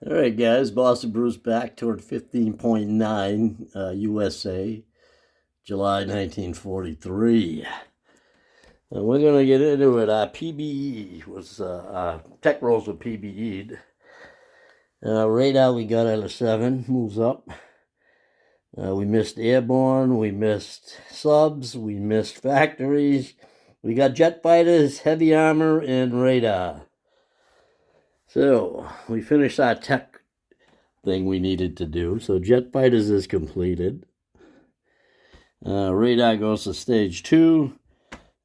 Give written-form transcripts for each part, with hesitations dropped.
All right, guys. Boston Bruce back toward 15.9 USA, July 1943. And we're going to get into it. PBE was tech rolls with PBE'd. Radar we got out of 7, moves up. We missed airborne, we missed subs, we missed factories. We got jet fighters, heavy armor, and radar. So we finished our tech thing we needed to do. So jet fighters is completed. Radar goes to stage 2,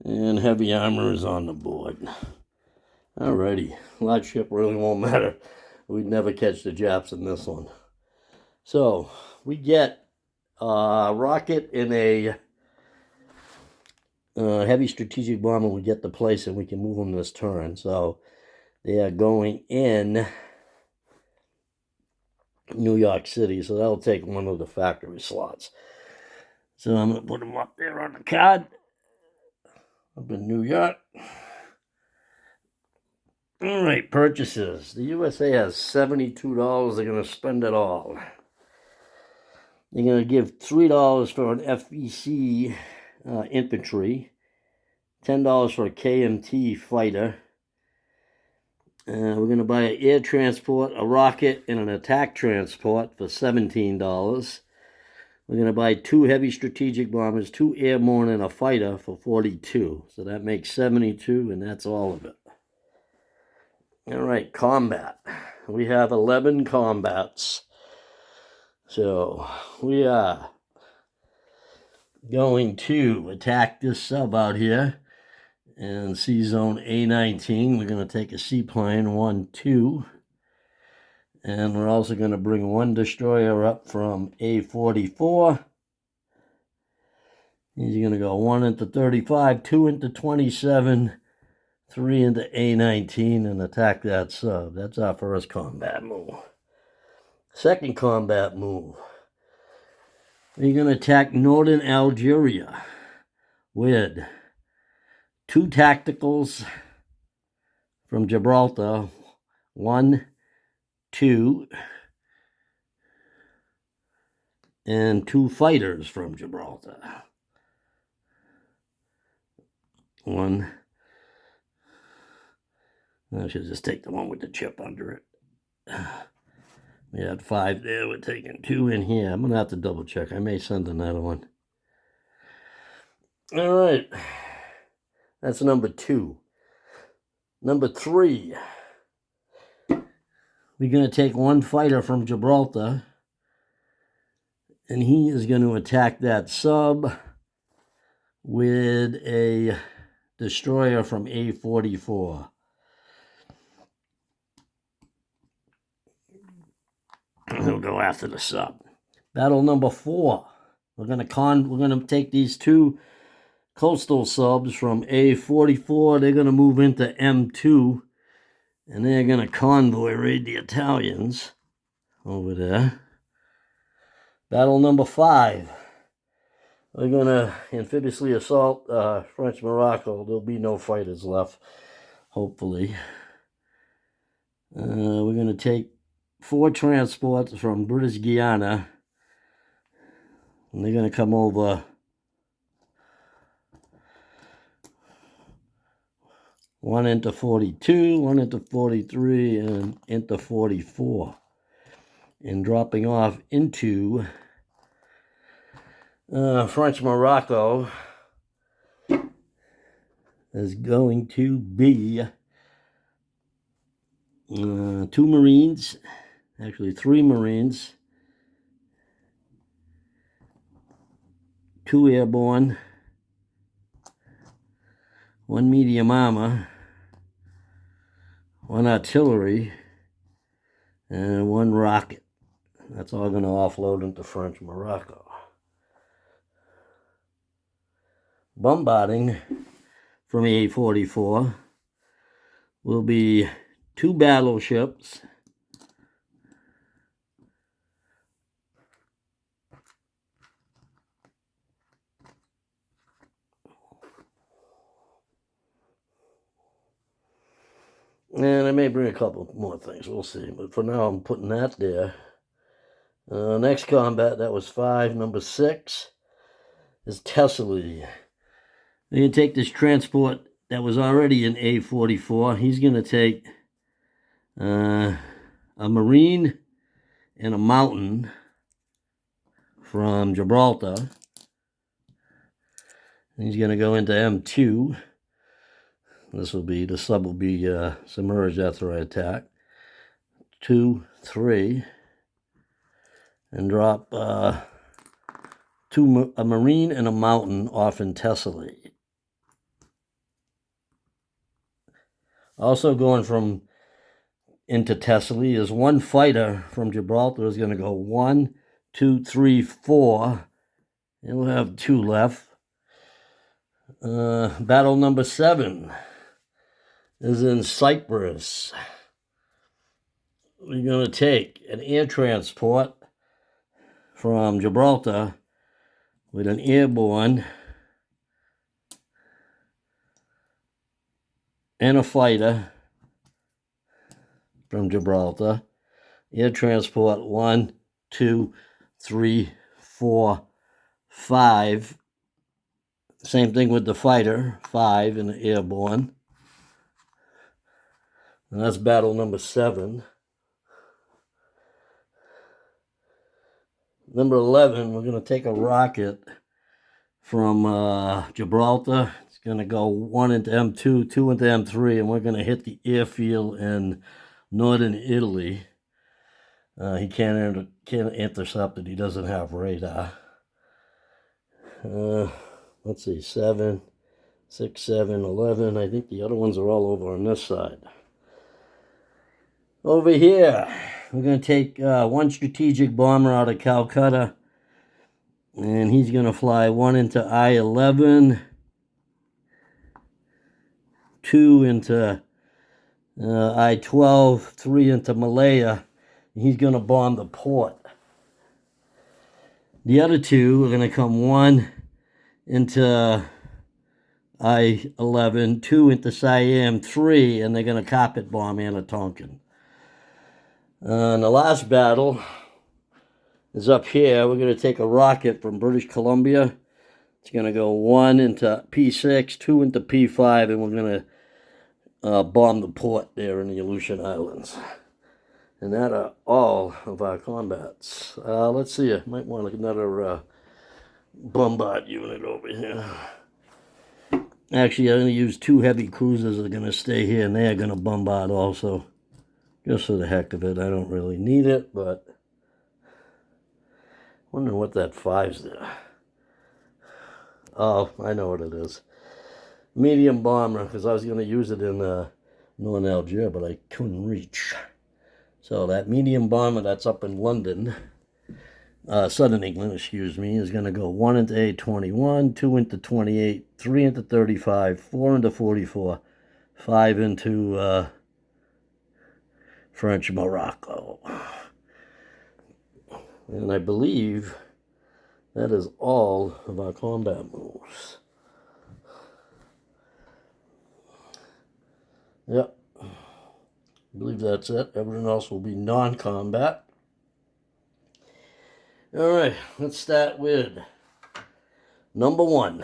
and heavy armor is on the board. Alrighty, large ship really won't matter. We'd never catch the Japs in this one. So we get a rocket in a heavy strategic bomber. We get the place and we can move them this turn. So they are going in New York City. So that'll take one of the factory slots. So I'm going to put them up there on the card. Up in New York. All right, purchases. The USA has $72. They're going to spend it all. They're going to give $3 for an FVC infantry, $10 for a KMT fighter. We're going to buy an air transport, a rocket, and an attack transport for $17. We're going to buy 2 heavy strategic bombers, 2 airborne, and a fighter for $42. So that makes $72, and that's all of it. All right, combat. We have 11 combats. So we are going to attack this sub out here in C zone A19. We're going to take a seaplane 1, 2. And we're also going to bring 1 destroyer up from A44. He's going to go 1 into 35, 2 into 27, 3 into A19 and attack that sub. That's our first combat move. Second combat move. We're going to attack northern Algeria with 2 tacticals from Gibraltar. 1, 2, and 2 fighters from Gibraltar. 1. I should just take the one with the chip under it. We had 5 there. We're taking 2 in here. I'm going to have to double check. I may send another one. All right. That's number 2. Number 3. We're going to take 1 fighter from Gibraltar. And he is going to attack that sub with a destroyer from A44. He'll go after the sub. Battle number 4. We're going to take these 2 coastal subs from A44. They're going to move into M2, and they're going to convoy raid the Italians over there. Battle number 5. We're going to amphibiously assault French Morocco. There'll be no fighters left, hopefully. We're going to take 4 transports from British Guiana, and they're going to come over 1 into 42, 1 into 43, and into 44. And dropping off into French Morocco is going to be 2 Marines, actually 3 Marines, 2 airborne, 1 medium armor, 1 artillery, and 1 rocket. That's all going to offload into French Morocco. Bombarding from A44 will be 2 battleships, And I may bring a couple more things. We'll see. But for now, I'm putting that there. Next combat, that was 5. Number 6 is Thessaly. They're going to take this transport that was already in A-44. He's going to take a Marine and a Mountain from Gibraltar. He's going to go into M2. The sub will be submerged after I attack. 2, 3. And drop a Marine and a Mountain off in Thessaly. Also going into Thessaly is 1 fighter from Gibraltar is going to go 1, 2, 3, 4. And we'll have 2 left. Battle number 7 is in Cyprus. We're going to take an air transport from Gibraltar with an airborne and a fighter from Gibraltar. Air transport 1, 2, 3, 4, 5. Same thing with the fighter, 5 in the airborne. And that's battle number 7. Number 11, we're going to take a rocket from Gibraltar. It's going to go 1 into M2, 2 into M3, and we're going to hit the airfield in northern Italy. He can't intercept it. He doesn't have radar. Let's see, 7, 6, 7, 11. I think the other ones are all over on this side. Over here, we're going to take 1 strategic bomber out of Calcutta, and he's going to fly 1 into I-11, 2 into I-12, 3 into Malaya, and he's going to bomb the port. The other 2 are going to come 1 into I-11, 2 into Siam, 3, and they're going to carpet bomb Anna Tonkin. And the last battle is up here. We're going to take a rocket from British Columbia. It's going to go 1 into P6, 2 into P5, and we're going to bomb the port there in the Aleutian Islands. And that are all of our combats. Let's see. I might want another bombard unit over here. Actually, I'm going to use 2 heavy cruisers that are going to stay here, and they are going to bombard also. Just for the heck of it. I don't really need it, but wondering what that 5's there. Oh, I know what it is. Medium bomber, because I was going to use it in Northern Algiers, but I couldn't reach. So that medium bomber that's up in London, Southern England, excuse me, is going to go 1 into A21, 2 into 28, 3 into 35, 4 into 44, 5 into French Morocco. And I believe that is all of our combat moves. Yep. I believe that's it. Everything else will be non-combat. All right, let's start with number 1.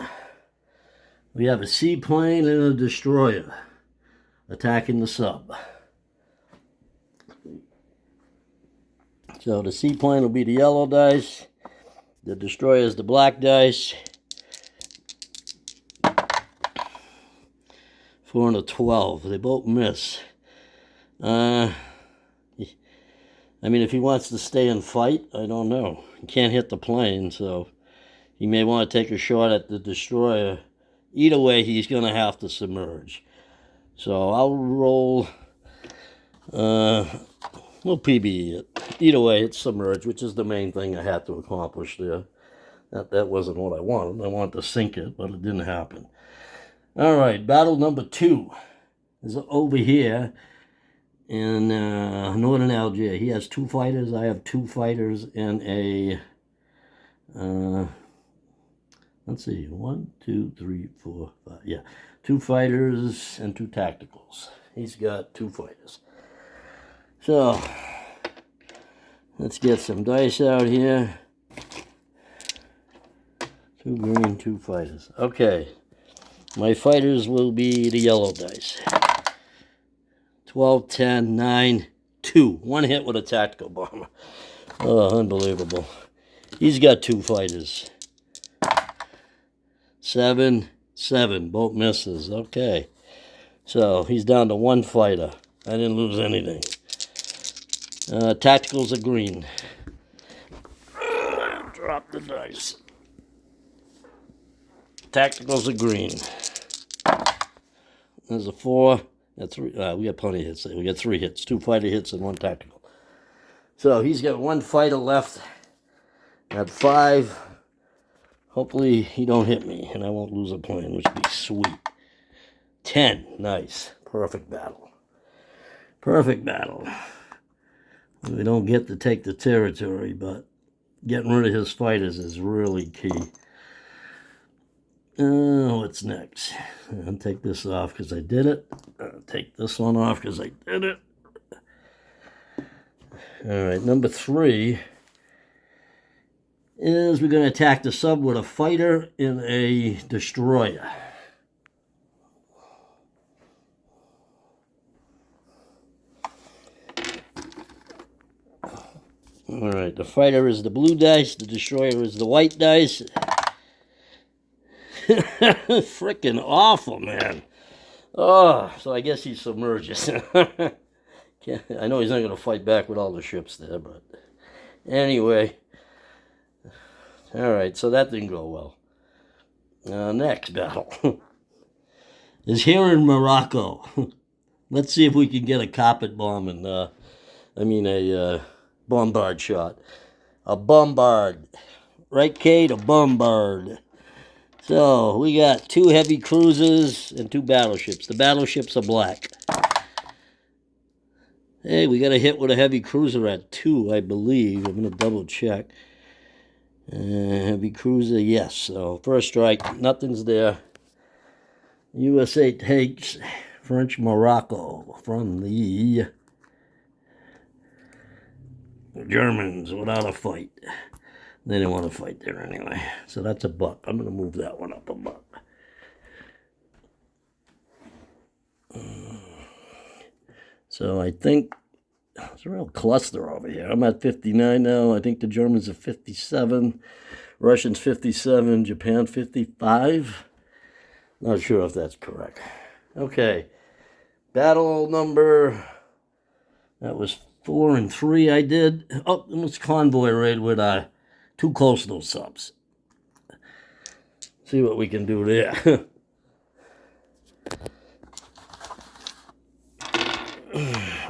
We have a seaplane and a destroyer attacking the sub. So the seaplane will be the yellow dice. The destroyer is the black dice. 4 and a 12. They both miss. I mean, if he wants to stay and fight, I don't know. He can't hit the plane, so he may want to take a shot at the destroyer. Either way, he's going to have to submerge. So I'll roll... we'll PBE it. Either way, it's submerged, which is the main thing I had to accomplish there. That wasn't what I wanted. I wanted to sink it, but it didn't happen. All right, battle number 2 is over here in Northern Algiers. He has 2 fighters. I have 2 fighters and a... let's see, 1, 2, 3, 4, 5. Yeah, 2 fighters and 2 tacticals. He's got 2 fighters. So, let's get some dice out here. 2 green, 2 fighters. Okay. My fighters will be the yellow dice. 12, 10, 9, 2. 1 hit with a tactical bomber. Oh, unbelievable. He's got 2 fighters. 7, 7. Both misses. Okay. So, he's down to 1 fighter. I didn't lose anything. Tacticals are green. Drop the dice. Tacticals are green. There's a 4. That's 3. We got plenty of hits. We got 3 hits. 2 fighter hits and 1 tactical. So he's got 1 fighter left at 5. Hopefully he don't hit me and I won't lose a plane, which would be sweet. 10. Nice. Perfect battle. Perfect battle. We don't get to take the territory, but getting rid of his fighters is really key. What's next? I'll take this off because I did it. I'll take this one off because I did it. All right, number 3 is we're going to attack the sub with a fighter and a destroyer. All right, the fighter is the blue dice, the destroyer is the white dice. Freaking awful, man. Oh, so I guess he submerges. I know he's not going to fight back with all the ships there, but anyway. All right, so that didn't go well. Next battle is here in Morocco. Let's see if we can get a carpet bomb and, a bombard shot. A bombard. Right, Kate? A bombard. So, we got 2 heavy cruisers and 2 battleships. The battleships are black. Hey, we got a hit with a heavy cruiser at 2, I believe. I'm going to double check. Heavy cruiser, yes. So, first strike, nothing's there. USA takes French Morocco from the Germans without a fight. They didn't want to fight there anyway. So that's a buck. I'm going to move that one up a buck. So I think it's a real cluster over here. I'm at 59 now. I think the Germans are 57. Russians 57. Japan 55. Not sure if that's correct. Okay. Battle number... That was 4 and 3 I did. Oh, it was convoy raid with 2 coastal subs. See what we can do there.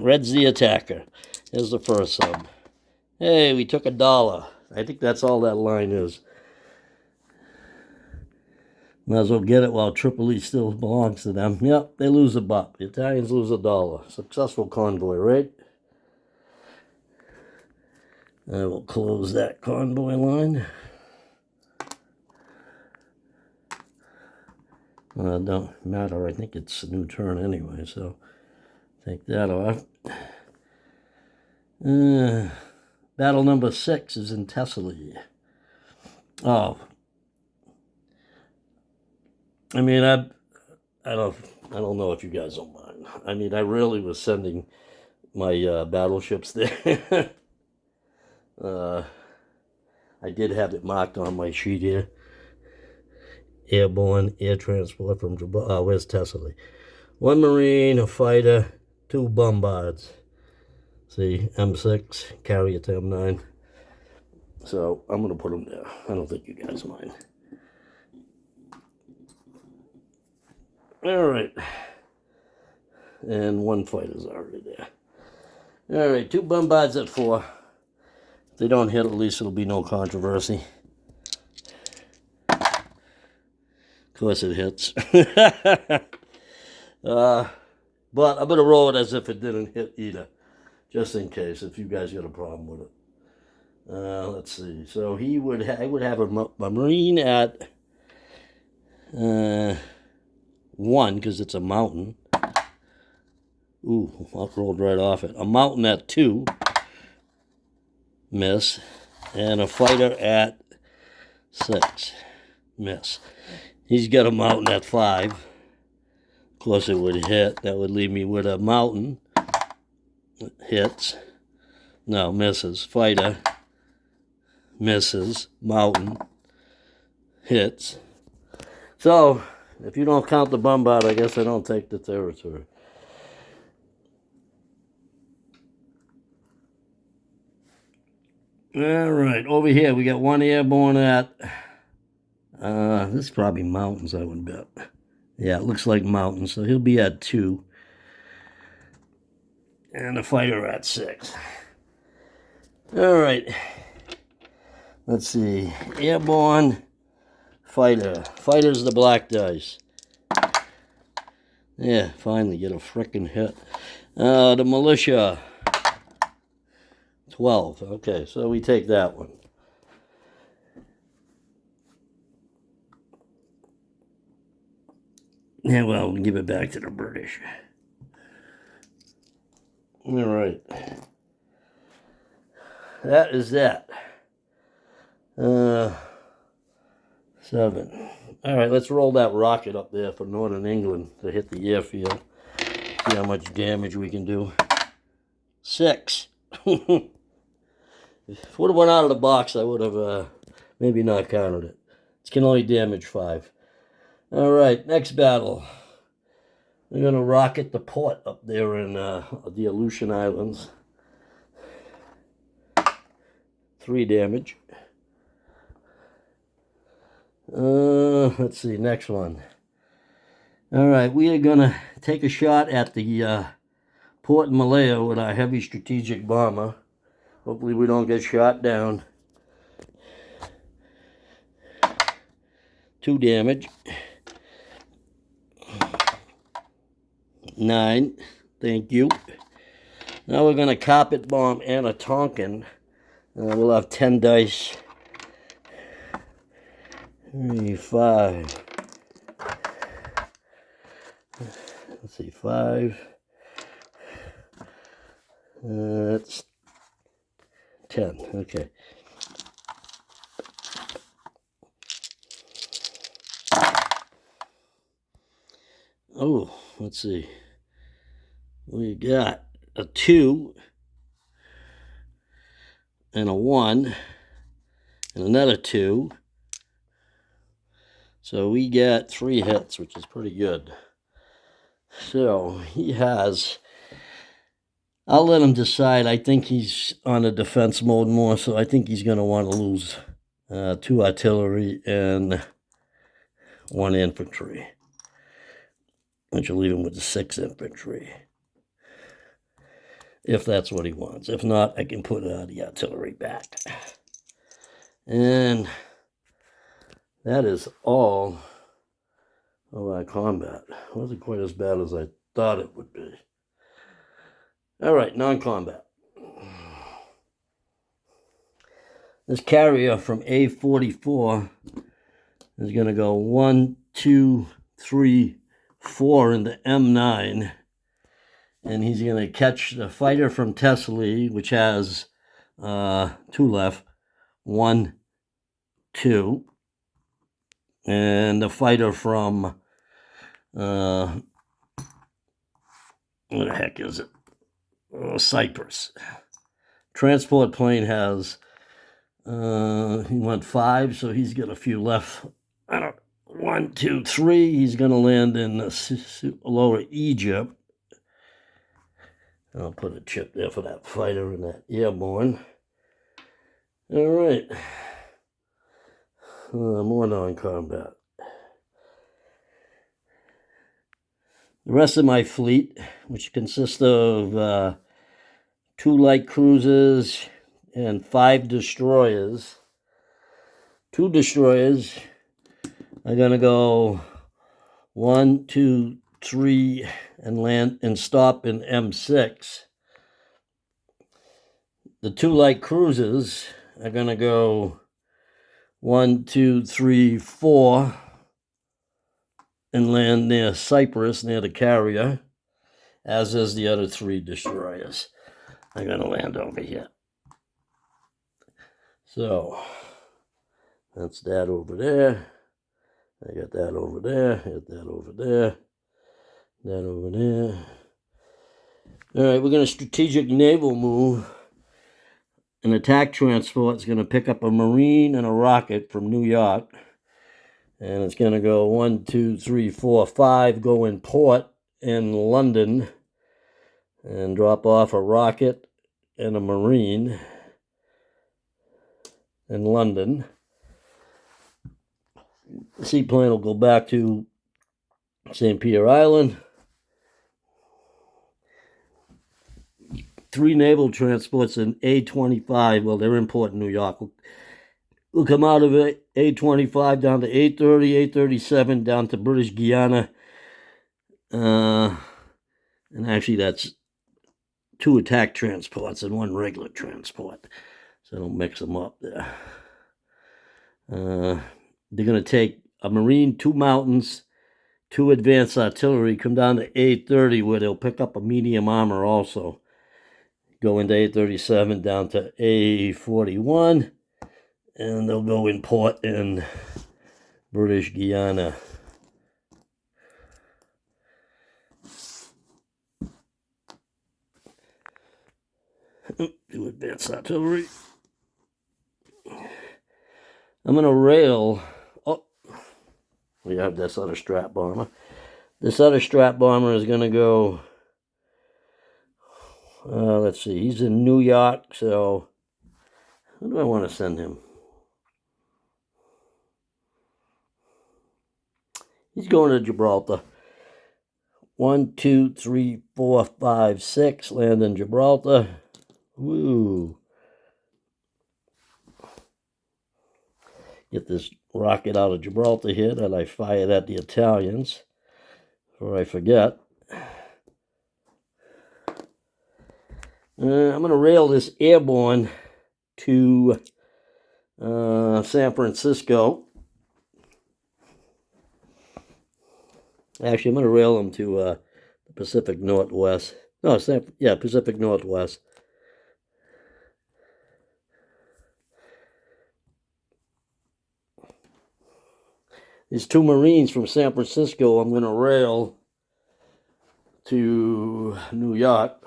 Red's the attacker. Here's the first sub. Hey, we took $1. I think that's all that line is. Might as well get it while Tripoli still belongs to them. Yep, they lose $1. The Italians lose $1. Successful convoy, right? I will close that convoy line. Don't matter. I think it's a new turn anyway, so take that off. Battle number 6 is in Thessaly. Oh, I mean, I don't know if you guys don't mind. I mean, I really was sending my battleships there. I did have it marked on my sheet here. Airborne air transport from where's Thessaly? 1 Marine, a fighter, 2 bombards. See, M6, carrier to M9. So I'm going to put them there. I don't think you guys mind. All right. And 1 fighter's already there. All right, 2 bombards at 4. If they don't hit, at least it'll be no controversy. Of course it hits. But I'm going to roll it as if it didn't hit either. Just in case, if you guys got a problem with it. Let's see. So I would have a Marine at 1, because it's a mountain. Ooh, I rolled right off it. A mountain at 2, miss. And a fighter at 6, miss. He's got a mountain at 5. Of course, it would hit. That would leave me with a mountain. Hits. No, misses. Fighter. Misses. Mountain. Hits. So, if you don't count the bombard, I guess I don't take the territory. All right, over here we got 1 airborne at, this is probably mountains, I would bet. Yeah, it looks like mountains, so he'll be at 2. And the fighter at 6. All right, let's see, airborne, fighter. Fighter's the black dice. Yeah, finally get a frickin' hit. The militia, 12. Okay, so we take that one. Yeah, well, we'll give it back to the British. All right. That is that. 7. All right, let's roll that rocket up there for Northern England to hit the airfield. See how much damage we can do. 6. If it would have went out of the box, I would have maybe not counted it. It can only damage 5. All right, next battle. We're going to rocket the port up there in the Aleutian Islands. 3 damage. Let's see, next one. All right, we are going to take a shot at the port in Malaya with our heavy strategic bomber. Hopefully we don't get shot down. 2 damage. 9. Thank you. Now we're going to carpet bomb Anna Tonkin. We'll have 10 dice. 3, 5. Let's see, 5. That's 10. Okay. Oh, let's see. We got a 2 and a 1 and another 2. So we got 3 hits, which is pretty good. So he has, I'll let him decide. I think he's on a defense mode more, so I think he's going to want to lose 2 artillery and 1 infantry, which will leave him with the 6 infantry, if that's what he wants. If not, I can put the artillery back. And that is all of our combat. It wasn't quite as bad as I thought it would be. All right, non-combat. This carrier from A44 is going to go 1, 2, 3, 4 into M9. And he's going to catch the fighter from Thessaly, which has 2 left. 1, 2. And the fighter from, what the heck is it? Cyprus. Transport plane has, he went 5, so he's got a few left. 1, 2, 3. He's going to land in Lower Egypt. I'll put a chip there for that fighter and that airborne. All right. More non-combat. The rest of my fleet, which consists of 2 light cruisers and 5 destroyers. 2 destroyers are going to go 1, 2, 3 and land and stop in M6. The 2 light cruisers are going to go 1, 2, 3, 4 and land near Cyprus, near the carrier. as is the other 3 destroyers. I'm going to land over here. So, that's that over there. I got that over there. Got that over there. That over there. All right, we're going to strategic naval move. An attack transport is going to pick up a Marine and a rocket from New York. And it's going to go 1, 2, 3, 4, 5, go in port in London and drop off a rocket and a Marine in London. The seaplane will go back to St. Peter Island. 3 naval transports in A-25, well, they're in port in New York. We'll come out of A-25 down to A-30, A-37, down to British Guiana. And actually, that's 2 attack transports and 1 regular transport. So don't mix them up there. They're going to take a Marine, 2 mountains, 2 advanced artillery, come down to A-30 where they'll pick up a medium armor also. Go into A-37 down to A-41, and they'll go in port in British Guiana. Do advanced artillery. I'm going to rail. Oh, we have this other strap bomber. This other strap bomber is going to go. Let's see. He's in New York, so who do I want to send him? He's going to Gibraltar. 1, 2, 3, 4, 5, 6. Land in Gibraltar. Woo. Get this rocket out of Gibraltar here that I fired at the Italians before I forget. I'm going to rail this airborne to San Francisco. Actually, I'm going to rail them to the Pacific Northwest. No, Pacific Northwest. These 2 Marines from San Francisco I'm going to rail to New York.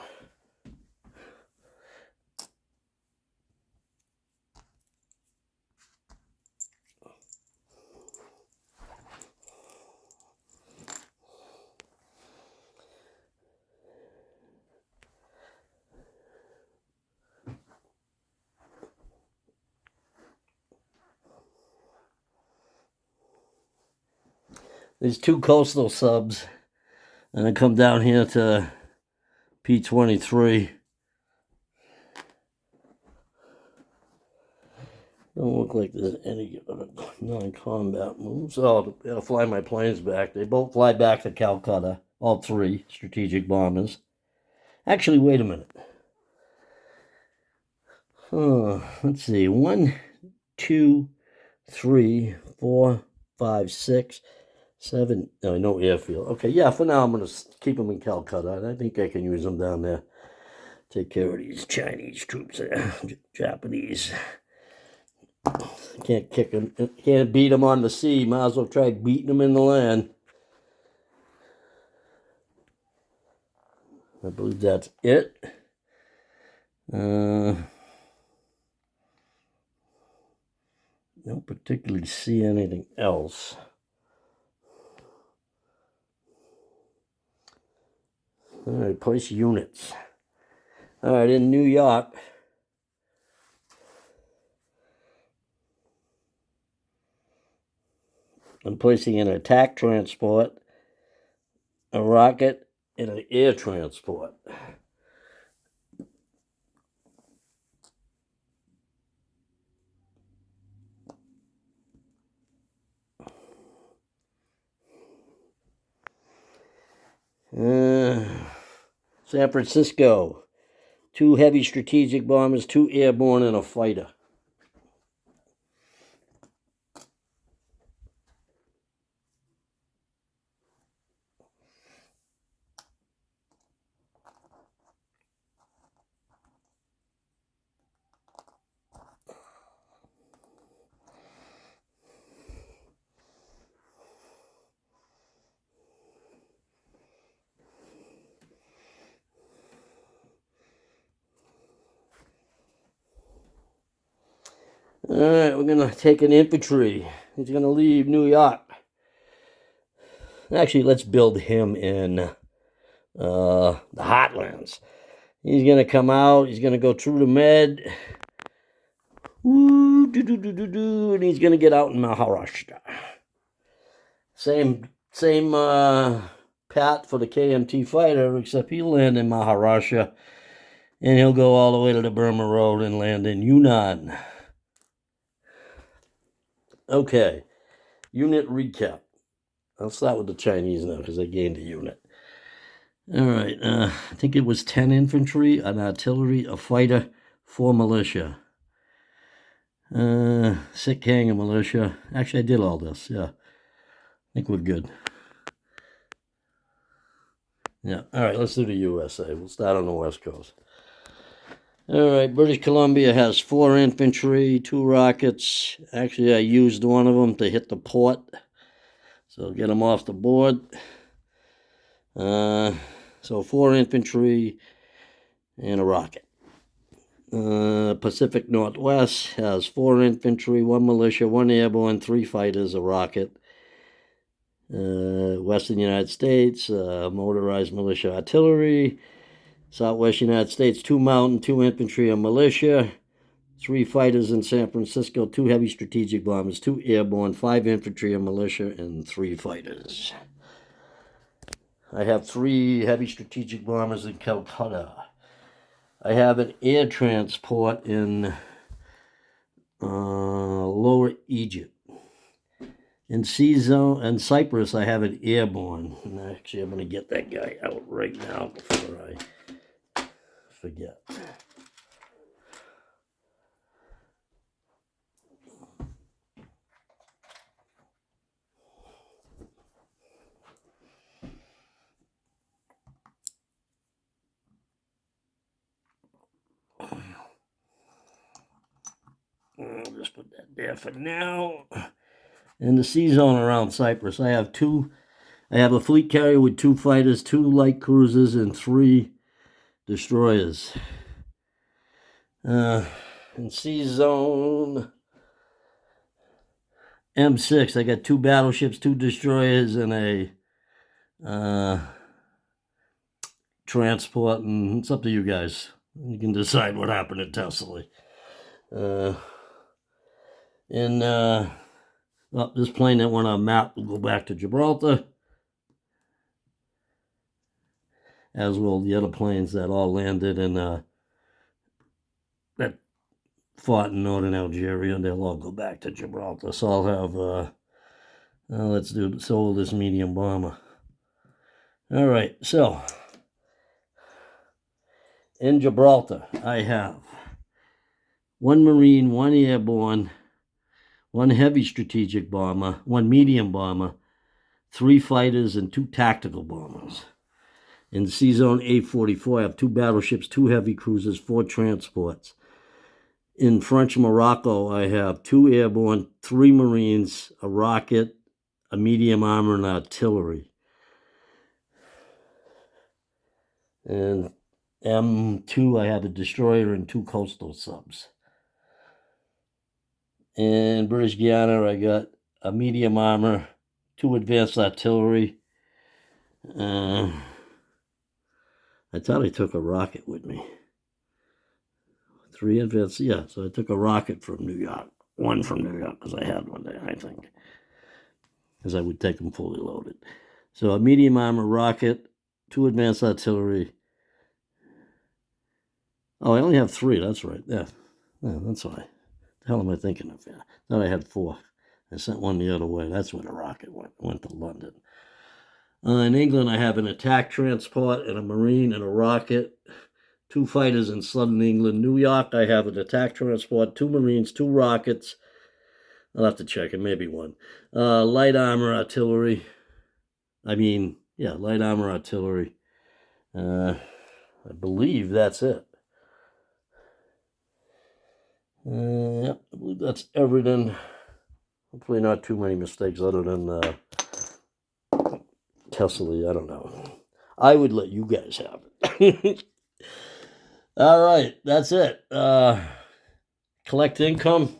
These 2 coastal subs, and I come down here to P-23. Don't look like there's any non-combat moves. Oh, they'll fly my planes back. They both fly back to Calcutta, all 3 strategic bombers. Actually, wait a minute. Let's see. 1, 2, 3, 4, 5, 6, 7. No airfield. Okay, yeah, for now I'm going to keep them in Calcutta. I think I can use them down there. Take care of these Chinese troops there. Japanese. Can't kick them. Can't beat them on the sea. Might as well try beating them in the land. I believe that's it. Don't particularly see anything else. All right, place units. All right, in New York. I'm placing an attack transport, a rocket, and an air transport. San Francisco. 2 heavy strategic bombers, 2 airborne, and a fighter. All right, we're going to take an infantry. He's going to leave New York. Actually, let's build him in the Heartlands. He's going to come out. He's going to go through the Med. Woo, and he's going to get out in Maharashtra. Same Pat for the KMT fighter, except he'll land in Maharashtra. And he'll go all the way to the Burma Road and land in Yunnan. Okay, unit recap. I'll start with the Chinese now because they gained a unit. All right, I think it was 10 infantry, an artillery, a fighter, 4 militia. 6 gang of militia. Actually, I did all this, yeah. I think we're good. Yeah, all right, let's do the USA. We'll start on the West Coast. All right, British Columbia has 4 infantry, 2 rockets. Actually, I used one of them to hit the port. So get them off the board. So 4 infantry and a rocket. Pacific Northwest has 4 infantry, 1 militia, 1 airborne, 3 fighters, a rocket. Western United States, motorized militia artillery. Southwest United States, 2 mountain, 2 infantry, a militia. 3 fighters in San Francisco, 2 heavy strategic bombers, 2 airborne, 5 infantry, a militia, and 3 fighters. I have 3 heavy strategic bombers in Calcutta. I have an air transport in Lower Egypt. In C-Zone and Cyprus, I have an airborne. And actually, I'm going to get that guy out right now before I forget. I'll just put that there for now. In the C-Zone around Cyprus, I have a fleet carrier with 2 fighters, 2 light cruisers, and 3 destroyers. In C-Zone M6, I got 2 battleships, 2 destroyers, and a transport, and it's up to you guys. You can decide what happened at Thessaly. This plane that went on a map will go back to Gibraltar, as will the other planes that all landed in that fought in northern Algeria. They'll all go back to Gibraltar. So I'll have, let's do this medium bomber. All right, so in Gibraltar, I have 1 Marine, 1 airborne, 1 heavy strategic bomber, 1 medium bomber, 3 fighters, and 2 tactical bombers. In C-Zone A44, I have 2 battleships, 2 heavy cruisers, 4 transports. In French Morocco, I have 2 airborne, 3 Marines, a rocket, a medium armor, and artillery. And M2, I have a destroyer and 2 coastal subs. In British Guiana, I got a medium armor, 2 advanced artillery. I thought I took a rocket with me. 3 advanced, yeah, so I took a rocket from New York. 1 from New York, because I had one there, I think. Because I would take them fully loaded. So a medium armor rocket, 2 advanced artillery. Oh, I only have 3, that's right. Yeah that's why. The hell am I thinking of? Yeah. Thought I had 4. I sent 1 the other way. That's where the rocket went to London. In England, I have an attack transport and a Marine and a rocket. 2 fighters in southern England. New York, I have an attack transport, 2 Marines, 2 rockets. I'll have to check it, maybe 1. Light armor artillery. Light armor artillery. I believe that's it. I believe that's everything. Hopefully not too many mistakes other than Thessaly. I don't know. I would let you guys have it. All right, that's it. Collect income.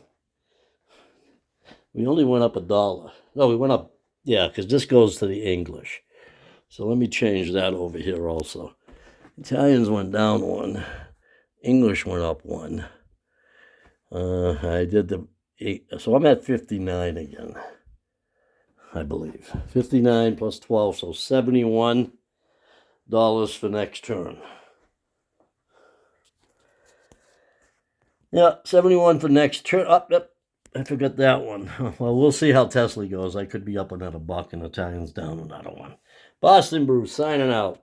We only went up $1. No, we went up, yeah, because this goes to the English. So let me change that over here also. Italians went down 1. English went up 1. I did the 8. So I'm at 59 again, I believe. 59 plus 12, so $71 for next turn. Yeah, 71 for next turn. Up, I forgot that one. Well, we'll see how Tesla goes. I could be up another $1 and Italians down another 1. Boston Brew signing out.